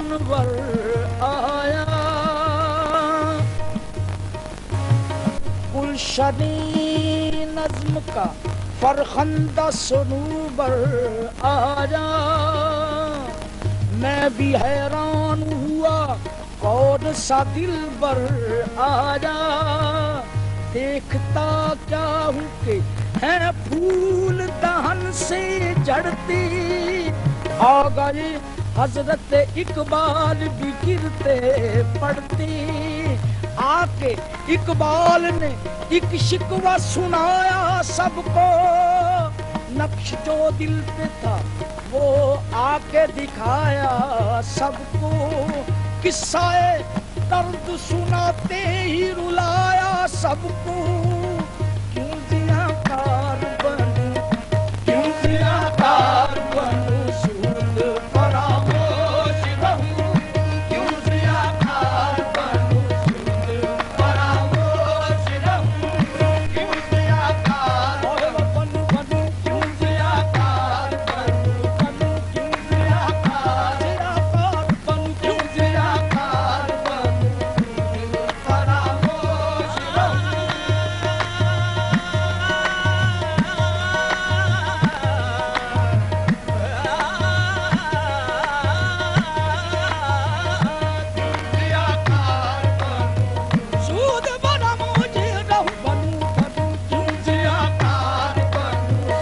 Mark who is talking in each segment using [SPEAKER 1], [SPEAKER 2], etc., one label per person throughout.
[SPEAKER 1] جانور آیا گلشنی نظم کا فرخندہ سنوبر آیا میں بھی حیران ہوا کون سا دلبر آیا دیکھتا کیا ہوں کہ ہے پھول دہن سے جڑتی آ گئے حضرت اقبال بھی گرتے پڑتے آ کے اقبال نے ایک شکوہ سنایا سب کو نقش جو دل پہ تھا وہ آ کے دکھایا سب کو قصہ درد سناتے ہی رلایا سب کو کیوں دیا کار بنو کیوں دیا کار بنو سود فراموش رہوں کیوں دیا کار بنو سود فراموش رہوں کیوں دیا کار بنو بنو کیوں دیا کار بنو بنو کیوں دیا کار بنو کیوں دیا کار بنو فراموش رہوں سود فراموش رہوں بنو بنو کیوں دیا کار بنو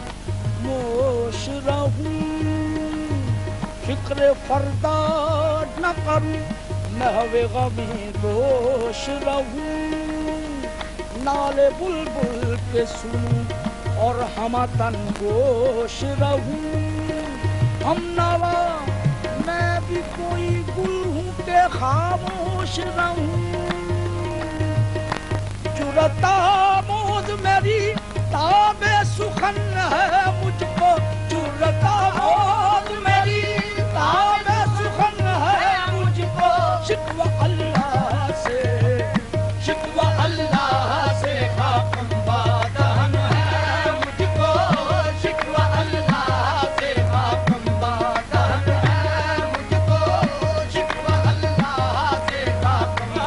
[SPEAKER 1] فراموش رہوں فکر فردا نہ کروں محو غمی دوش رہوں نالے بلبل کے سنوں اور ہمتن گوش رہوں ہم نوا میں بھی کوئی گل ہوں کہ خاموش رہوں جرأت آموز میری تاب سخن ہے مجھ کو جرأت آموز میری تاب سخن ہے مجھ کو شکوہ اللہ سے خاکم بادہن ہے مجھ کو شکوہ اللہ سے خاکم بادہن ہے مجھ کو شکوہ اللہ سے خاکم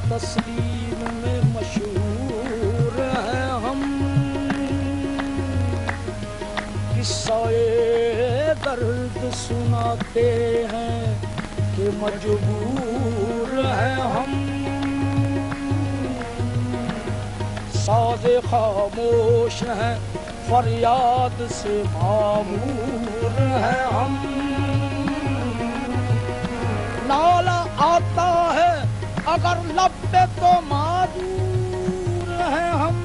[SPEAKER 1] تسلیم میں مشہور ہیں ہم قصہ درد سناتے ہیں کہ مجبور ہیں ہم ساز خاموش ہیں فریاد سے معمور ہیں ہم نالا آتا ہے اگر لب پہ تو معذور ہیں ہم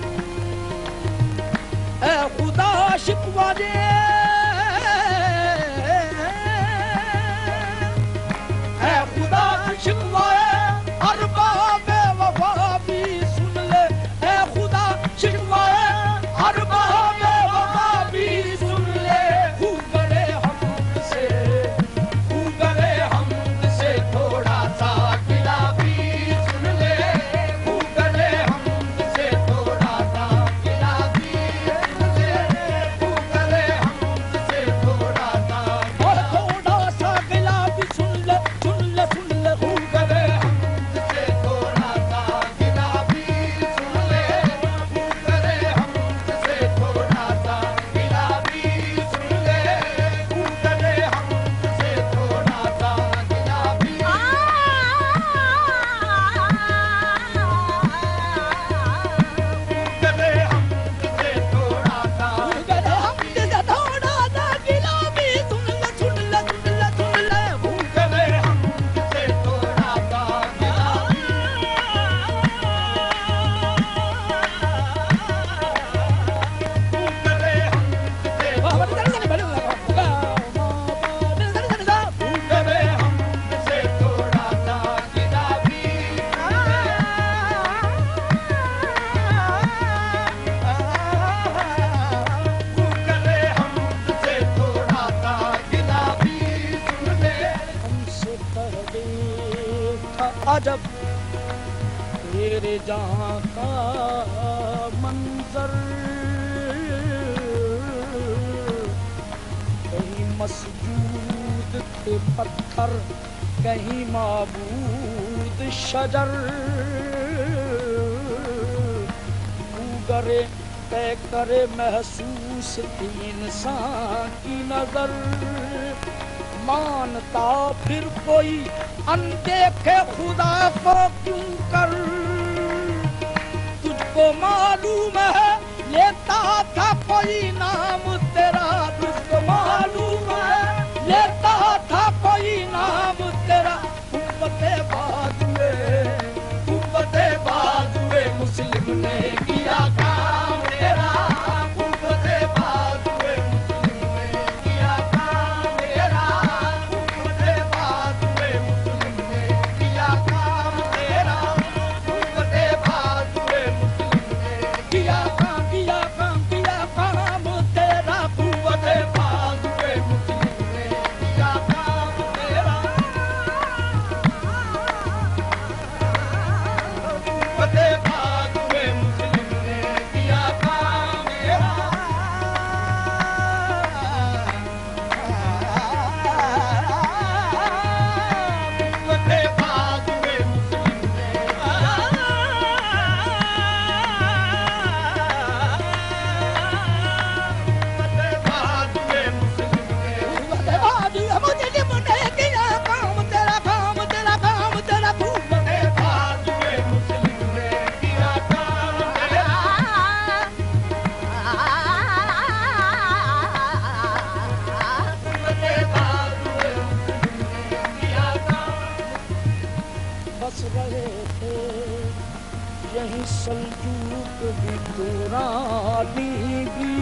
[SPEAKER 1] اے خدا شکوہ دے اے خدا شکوہ ارباب وفا بھی سن لے اے خدا شکوہ ارباب وفا بھی سن لے خوب گرے ہم سے خوب گرے عجب تیرے جہاں کا منظر، کہیں مسجود تھے پتھر، کہیں معبود شجر، گرے طے کرے محسوس تھی انسان کی نظر، مانتا پھر کوئی اندیکھے خدا کو کیوں کر، تجھ کو معلوم ہے لیتا تھا کوئی نام تیرا، تجھ کو معلوم ہے لیتا تھا کوئی نام تیرا، قوت بازوئے مسلم نے کیا کام تیرا، قوت بازوئے مسلم نے کیا کام تیرا، قوت بازوئے مسلم نے کیا کام تیرا، قوت بازوئے مسلم نے کیا کام تیرا، قوت بازوئے مسلم نے کیا کام تیرا، قوت بازوئے مسلم نے کیا کام تیرا، قوت بازوئے مسلم نے بس رہے تھے یہیں سلجوق بھی دورانی بھی،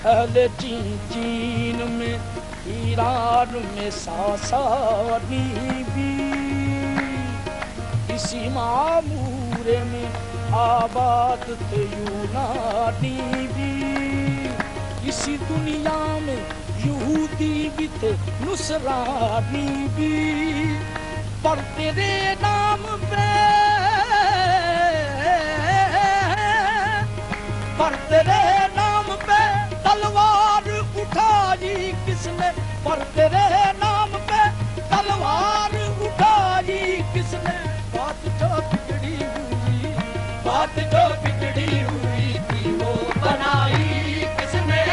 [SPEAKER 1] اہل چین میں ایران میں ساسانی بھی، اسی معمورے میں آباد تھے یونانی بھی، اسی دنیا میں یہودی بھی تھے نصرانی بھی، پر تیرے نام پہ پر تیرے نام پہ تلوار اٹھائی کس نے، پر تیرے نام پہ تلوار اٹھائی کس نے، بات جو بگڑی ہوئی، بات جو بگڑی ہوئی تھی وہ بنائی کس نے،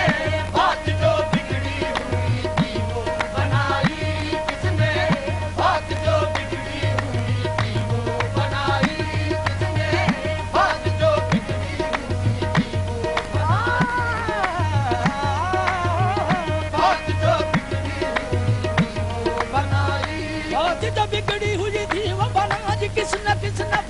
[SPEAKER 1] بات جو بگڑی ہوئی تھی وہ بنائی کس نے، بات جو بگڑی ہوئی تھی وہ بنائی کس نے، بات جو بگڑی ہوئی تھی وہ بات جو بگڑی ہوئی تھی وہ بنائی، بات جو بگڑی ہوئی تھی وہ بنائی کس نے، کس نے